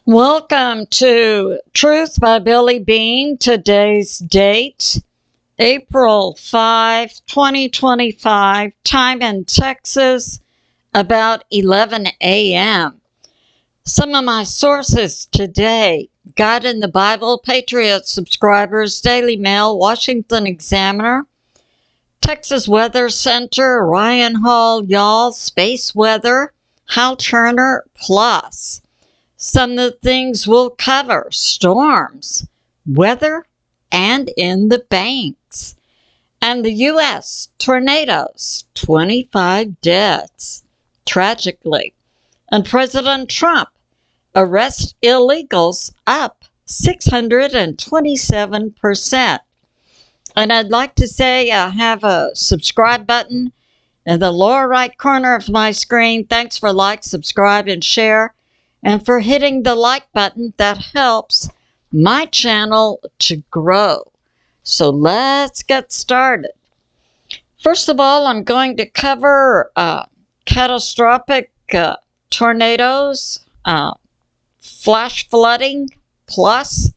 Welcome to Truth by Billie Beene. Today's date, April 5, 2025. Time in Texas, about 11 a.m. Some of my sources today: God in the Bible, Patriot Subscribers, Daily Mail, Washington Examiner, Texas Weather Center, Ryan Hall, Y'all, Space Weather, Hal Turner, Plus. Some of the things we'll cover: storms, weather, and in the banks. And the U.S., tornadoes, 25 deaths, tragically. And President Trump, arrest illegals up 627%. And I'd like to say I have a subscribe button in the lower right corner of my screen. Thanks for like, subscribe, and share. And for hitting the like button, that helps my channel to grow. So let's get started. First of all, I'm going to cover catastrophic tornadoes, flash flooding, plus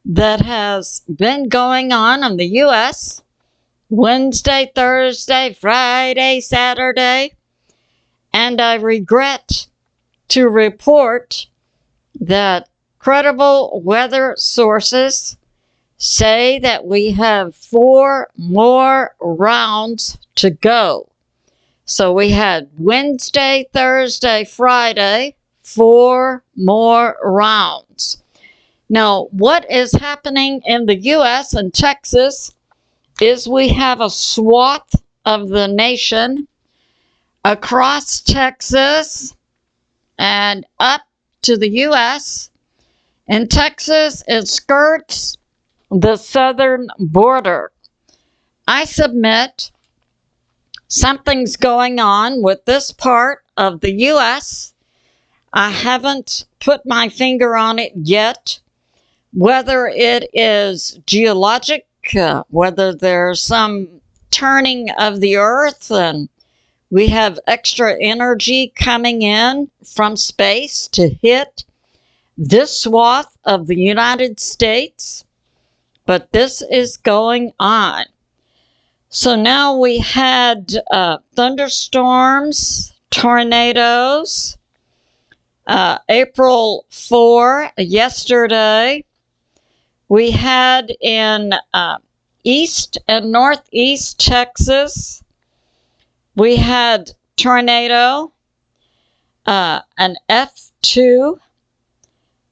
that has been going on in the U.S. Wednesday, Thursday, Friday, Saturday. And I regret to report that credible weather sources say that we have 4 more rounds to go. So we had Wednesday, Thursday, Friday, 4 more rounds. Now, what is happening in the U.S. and Texas is we have a swath of the nation across Texas and up to the U.S. In Texas, it skirts the southern border. I submit something's going on with this part of the U.S. I haven't put my finger on it yet, whether it is geologic, whether there's some turning of the earth and we have extra energy coming in from space to hit this swath of the United States. But this is going on. So now we had thunderstorms, tornadoes, April 4, yesterday. We had in east and northeast Texas, we had tornado, an F2,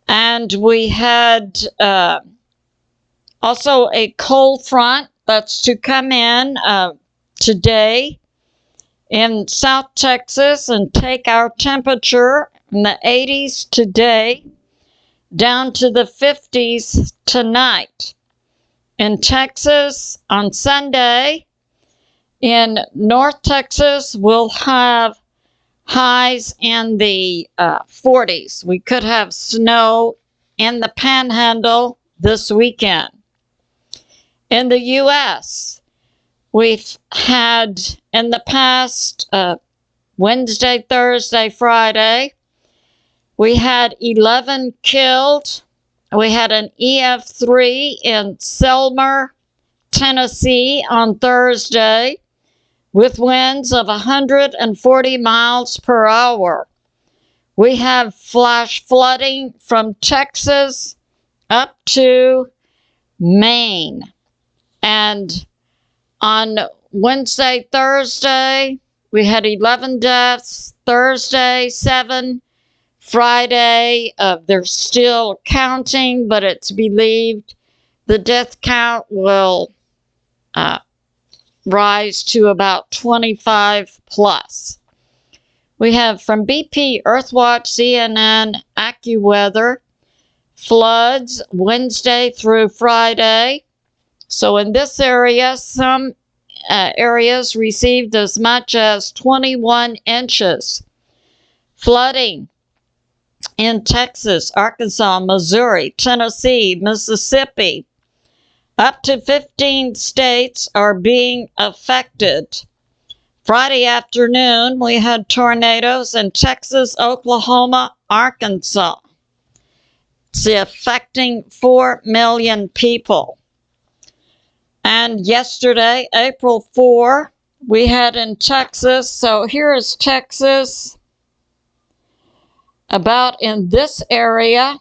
and we had also a cold front that's to come in today in South Texas and take our temperature in the 80s today down to the 50s tonight. In Texas on Sunday, in North Texas, we'll have highs in the 40s. We could have snow in the Panhandle this weekend. In the U.S., we've had in the past Wednesday, Thursday, Friday, we had 11 killed. We had an EF3 in Selmer, Tennessee on Thursday, with winds of 140 miles per hour. We have flash flooding from Texas up to Maine. And on Wednesday, Thursday, we had 11 deaths. Thursday, 7. Friday, they're still counting, but it's believed the death count will rise to about 25 plus. We have from BP, Earthwatch, CNN, AccuWeather, floods Wednesday through Friday. So in this area, some areas received as much as 21 inches. Flooding in Texas, Arkansas, Missouri, Tennessee, Mississippi. Up to 15 states are being affected. Friday afternoon, we had tornadoes in Texas, Oklahoma, Arkansas. It's affecting 4 million people. And yesterday, April 4, we had in Texas, so here is Texas, about in this area,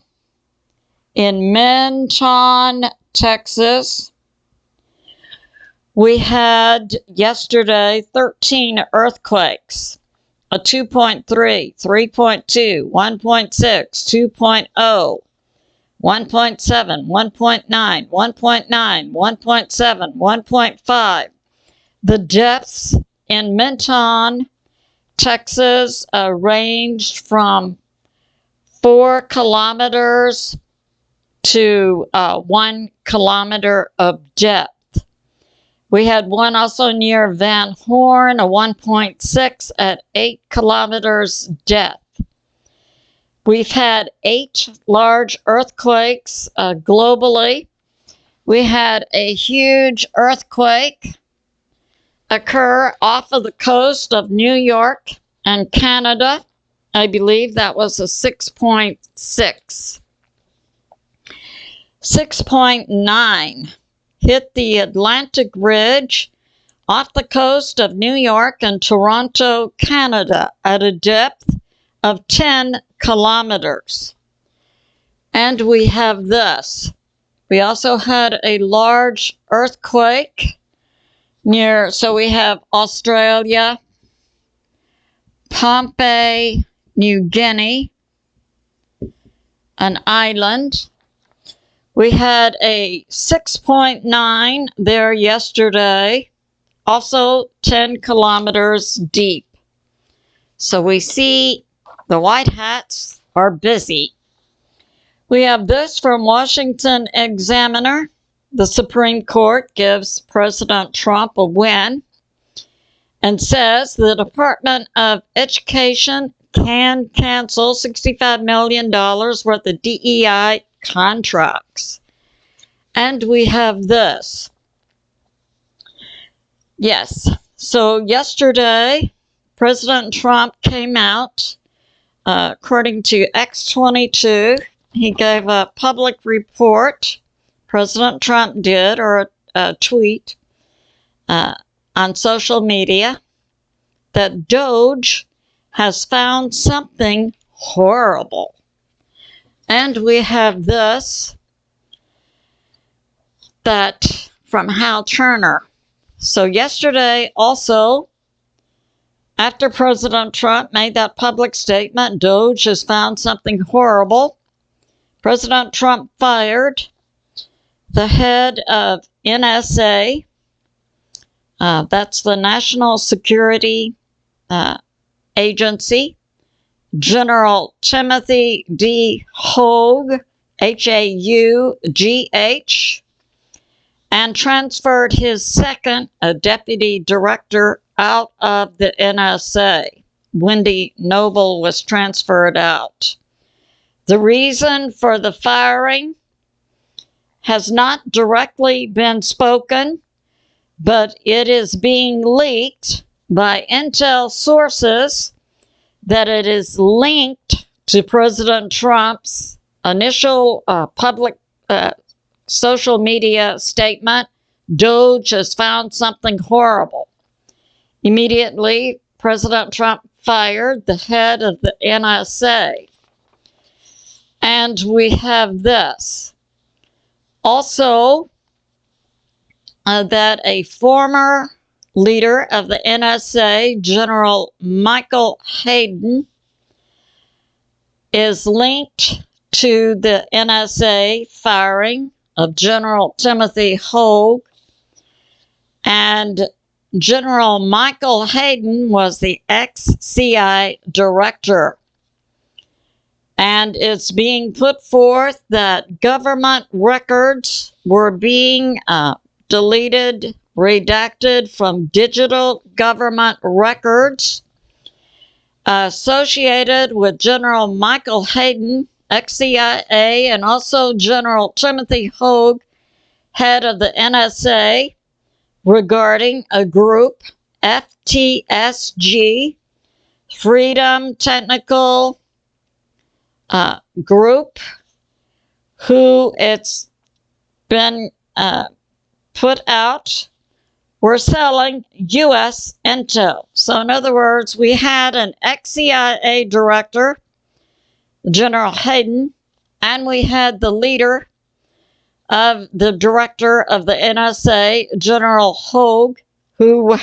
in Menton, Texas. We had yesterday 13 earthquakes, a 2.3, 3.2, 1.6, 2.0, 1.7, 1.9, 1.9, 1.7, 1.5. The depths in Menton, Texas, ranged from 4 kilometers to 1 kilometer of depth. We had one also near Van Horn, a 1.6 at 8 kilometers depth. We've had 8 large earthquakes globally. We had a huge earthquake occur off of the coast of New York and Canada. I believe that was a 6.6. 6.9 hit the Atlantic Ridge off the coast of New York and Toronto, Canada, at a depth of 10 kilometers. And we have this. We also had a large earthquake near, so we have Australia, Papua New Guinea, an island. We had a 6.9 there yesterday, also 10 kilometers deep. So we see the white hats are busy. We have this from Washington Examiner. The Supreme Court gives President Trump a win and says the Department of Education can cancel $65 million worth of DEI contracts. And we have this. Yes, so yesterday, President Trump came out, according to X22, he gave a public report, President Trump did, or a tweet on social media, that Doge has found something horrible. And we have this, that from Hal Turner. So yesterday also, after President Trump made that public statement, Doge has found something horrible, President Trump fired the head of NSA, that's the National Security Agency, General Timothy D. Haugh, H-A-U-G-H, and transferred his second, a deputy director, out of the NSA. Wendy Noble was transferred out. The reason for the firing has not directly been spoken, but it is being leaked by intel sources that it is linked to President Trump's initial public social media statement, Doge has found something horrible. Immediately, President Trump fired the head of the NSA. And we have this. Also, that a former leader of the NSA, General Michael Hayden, is linked to the NSA firing of General Timothy Haugh. And General Michael Hayden was the ex-CI director. And it's being put forth that government records were being deleted, redacted from digital government records associated with General Michael Hayden, ex-CIA, and also General Timothy Haugh, head of the NSA, regarding a group, FTSG, Freedom Technical Group, who it's been put out were selling U.S. intel. So in other words, we had an ex-CIA director, General Hayden, and we had the leader of the director of the NSA, General Hogue, who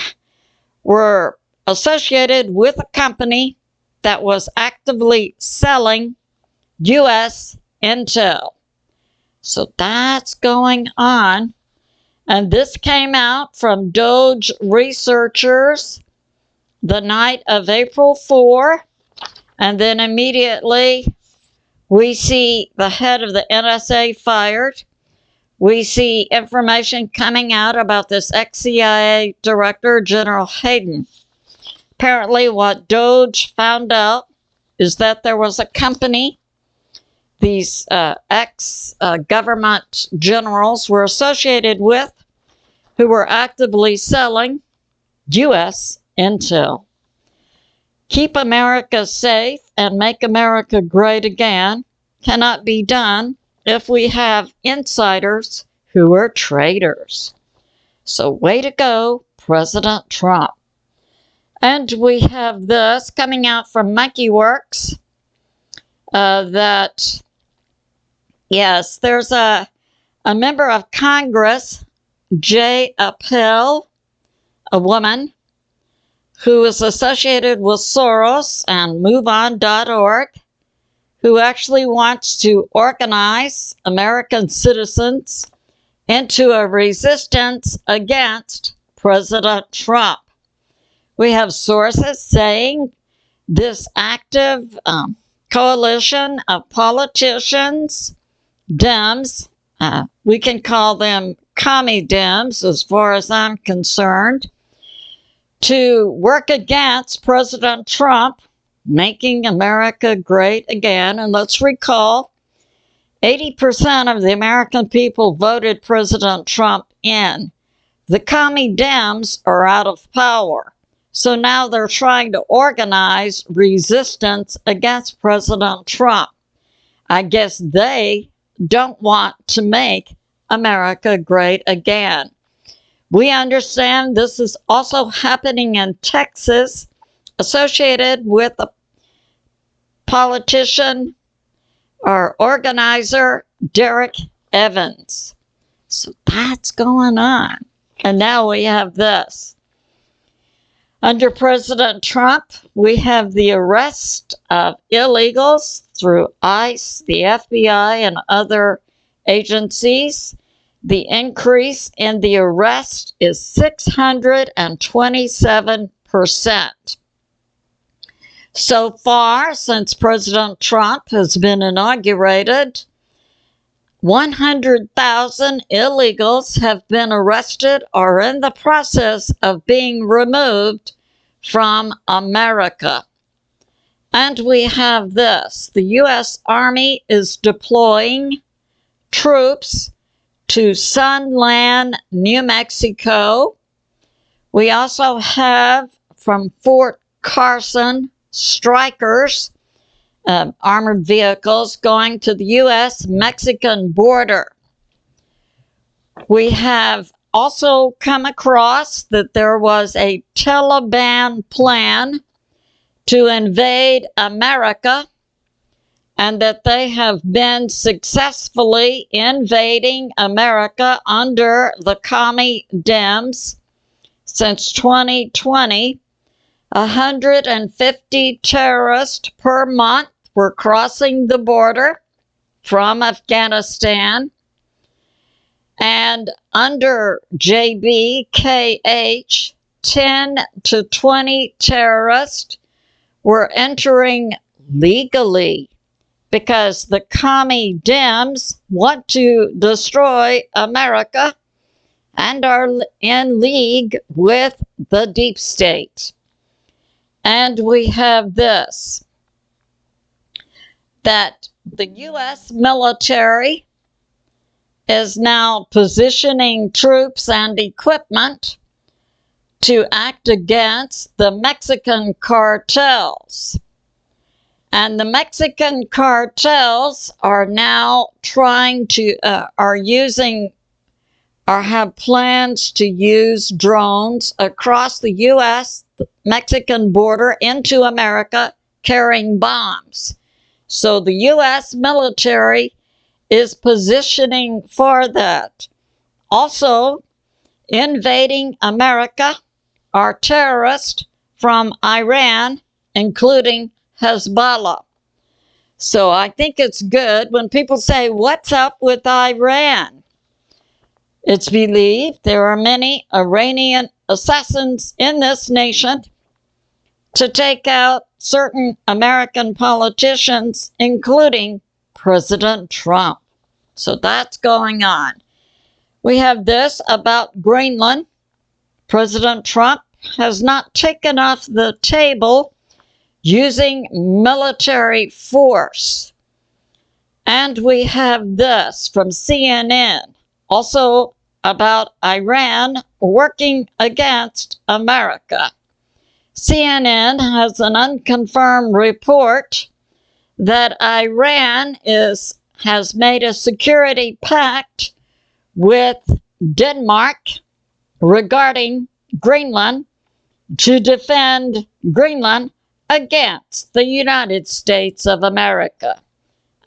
were associated with a company that was actively selling U.S. intel. So that's going on. And this came out from Doge researchers the night of April 4. And then immediately we see the head of the NSA fired. We see information coming out about this ex-CIA director, General Hayden. Apparently what Doge found out is that there was a company these ex-government generals were associated with who were actively selling U.S. intel. Keep America safe and make America great again cannot be done if we have insiders who are traitors. So way to go, President Trump. And we have this coming out from WERX that, yes, there's a member of Congress, Jay Appel, a woman, who is associated with Soros and MoveOn.org, who actually wants to organize American citizens into a resistance against President Trump. We have sources saying this active coalition of politicians, Dems, we can call them commie Dems as far as I'm concerned, to work against President Trump, making America great again. And let's recall, 80% of the American people voted President Trump in. The commie Dems are out of power. So now they're trying to organize resistance against President Trump. I guess they don't want to make America great again. We understand this is also happening in Texas, associated with a politician or organizer, Derek Evans. So that's going on. And now we have this. Under President Trump, we have the arrest of illegals through ICE, the FBI, and other agencies. The increase in the arrest is 627%. So far, since President Trump has been inaugurated, 100,000 illegals have been arrested or in the process of being removed from America. And we have this. The U.S. Army is deploying troops to Sunland, New Mexico. We also have from Fort Carson strikers, armored vehicles going to the U.S.-Mexican border. We have also come across that there was a Taliban plan to invade America, and that they have been successfully invading America under the commie Dems since 2020. 150 terrorists per month were crossing the border from Afghanistan. And under JBKH, 10 to 20 terrorists were entering legally because the commie Dems want to destroy America and are in league with the deep state. And we have this, that the U.S. military is now positioning troops and equipment to act against the Mexican cartels. And the Mexican cartels are now trying to, have plans to use drones across the U.S.-Mexican border into America carrying bombs. So the U.S. military is positioning for that. Also, invading America are terrorists from Iran, including Hezbollah. So I think it's good when people say, what's up with Iran? It's believed there are many Iranian assassins in this nation to take out certain American politicians, including President Trump. So that's going on. We have this about Greenland. President Trump has not taken off the table using military force. And we have this from CNN, also about Iran working against America. CNN has an unconfirmed report that Iran has made a security pact with Denmark regarding Greenland to defend Greenland against the United States of America.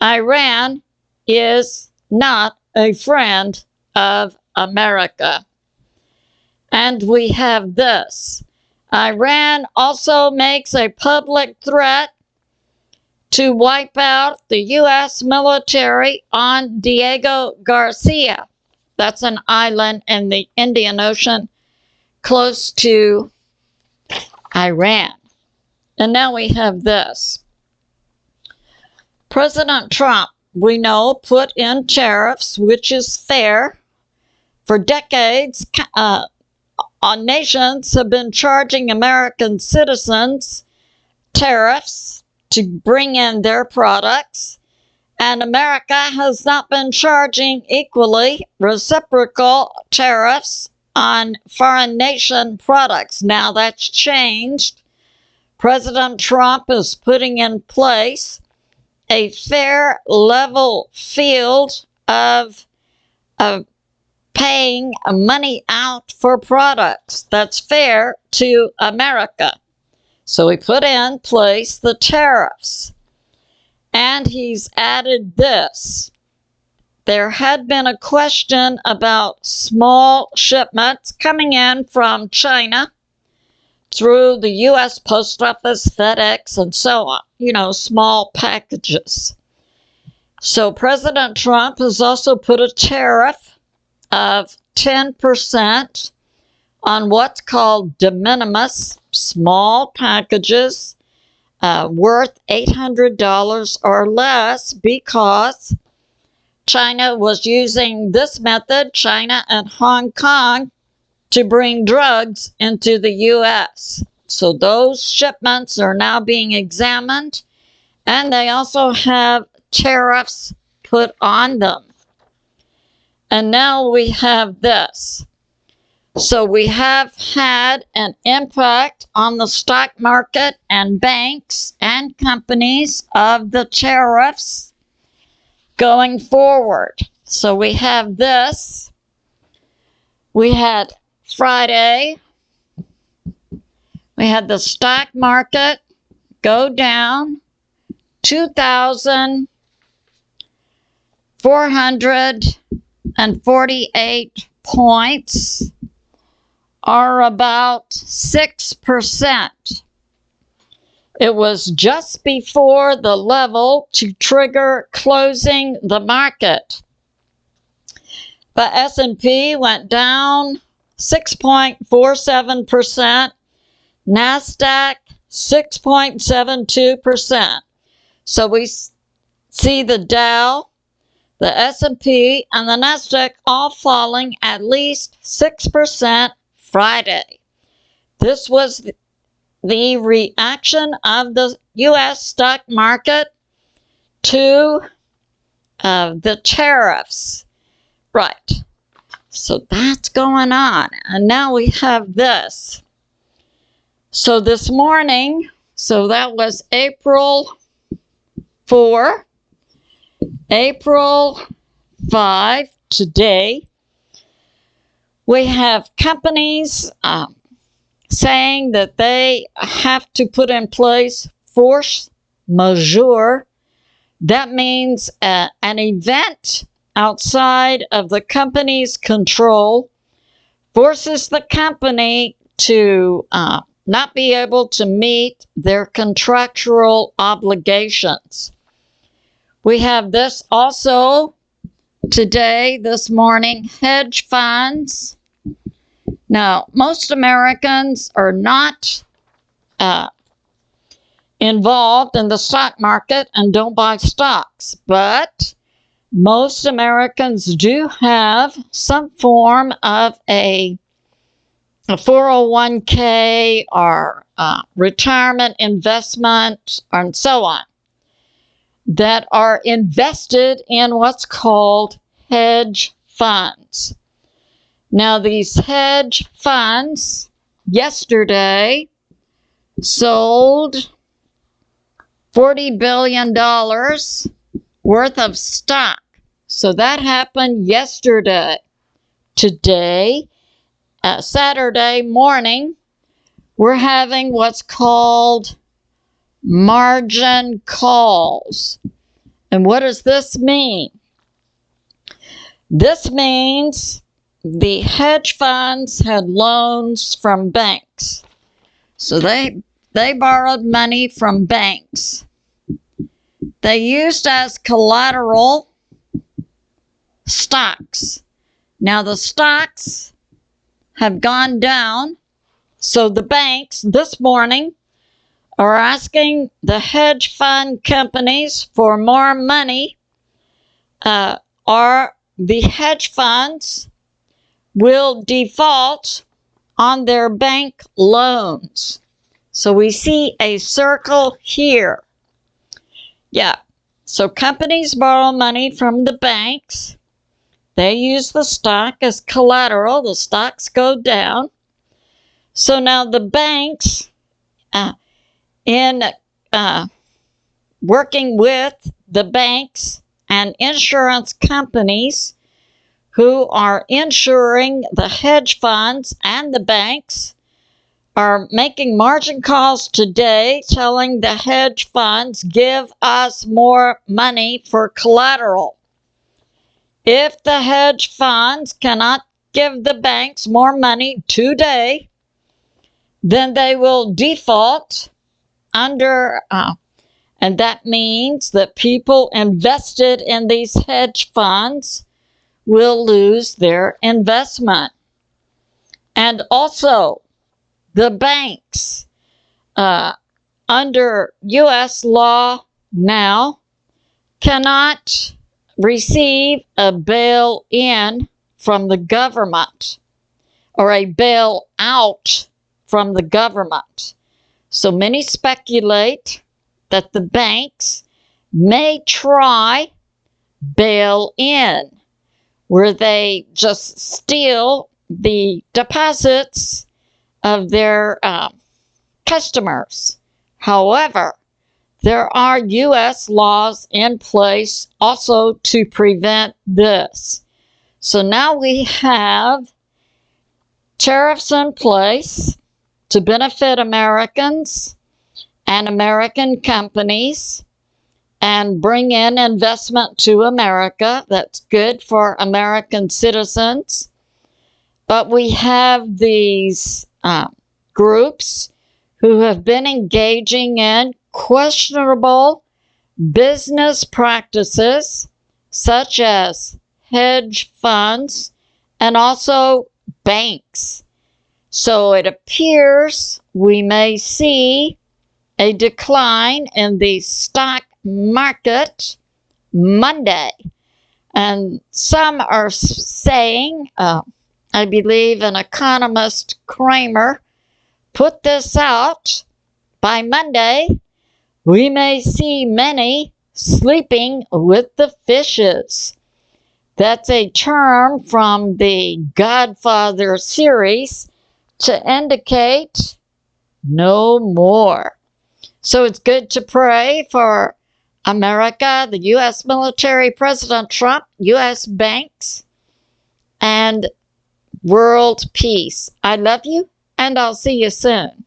Iran is not a friend of America. And we have this. Iran also makes a public threat to wipe out the U.S. military on Diego Garcia. That's an island in the Indian Ocean close to Iran. And now we have this. President Trump, we know, put in tariffs, which is fair. For decades, nations have been charging American citizens tariffs to bring in their products, and America has not been charging equally reciprocal tariffs on foreign nation products. Now that's changed. President Trump is putting in place a fair, level field of paying money out for products that's fair to America. So he put in place the tariffs. And he's added this. There had been a question about small shipments coming in from China through the U.S. Post Office, FedEx, and so on. You know, small packages. So President Trump has also put a tariff of 10% on what's called de minimis, small packages worth $800 or less, because China was using this method, China and Hong Kong, to bring drugs into the U.S. So those shipments are now being examined, and they also have tariffs put on them. And now we have this. So we have had an impact on the stock market and banks and companies of the tariffs going forward. So we have this. We had Friday, we had the stock market go down 2,448 points, or about 6%. It was just before the level to trigger closing the market. But S&P went down 6.47%, NASDAQ 6.72%. So we see the Dow, the S&P, and the NASDAQ all falling at least 6% Friday. This was the reaction of the U.S. stock market to the tariffs. Right. So that's going on. And now we have this. So this morning, so that was April for April 5, today, we have companies saying that they have to put in place force majeure. That means an event outside of the company's control forces the company to not be able to meet their contractual obligations. We have this also today, this morning, hedge funds. Now, most Americans are not involved in the stock market and don't buy stocks, but most Americans do have some form of a 401k or retirement investment and so on that are invested in what's called hedge funds. Now, these hedge funds yesterday sold $40 billion worth of stock. So that happened yesterday. Today, Saturday morning, we're having what's called margin calls. And what does this mean? This means the hedge funds had loans from banks. So they borrowed money from banks. They used as collateral stocks. Now the stocks have gone down, so the banks this morning are asking the hedge fund companies for more money, or the hedge funds will default on their bank loans. So we see a circle here. Yeah, so companies borrow money from the banks. They use the stock as collateral. The stocks go down. So now the banks, in working with the banks and insurance companies who are insuring the hedge funds and the banks, are making margin calls today telling the hedge funds, give us more money for collateral. If the hedge funds cannot give the banks more money today, then they will default under, and that means that people invested in these hedge funds will lose their investment. And also, the banks, under U.S. law now, cannot receive a bail-in from the government or a bail-out from the government. So many speculate that the banks may try bail-in, where they just steal the deposits of their customers. However, there are U.S. laws in place also to prevent this. So now we have tariffs in place to benefit Americans and American companies and bring in investment to America. That's good for American citizens. But we have these groups who have been engaging in questionable business practices, such as hedge funds and also banks. So it appears we may see a decline in the stock market Monday. And some are saying, I believe an economist, Kramer, put this out, by Monday, we may see many sleeping with the fishes. That's a term from the Godfather series to indicate no more. So it's good to pray for America, the U.S. military, President Trump, U.S. banks, and world peace. I love you, and I'll see you soon.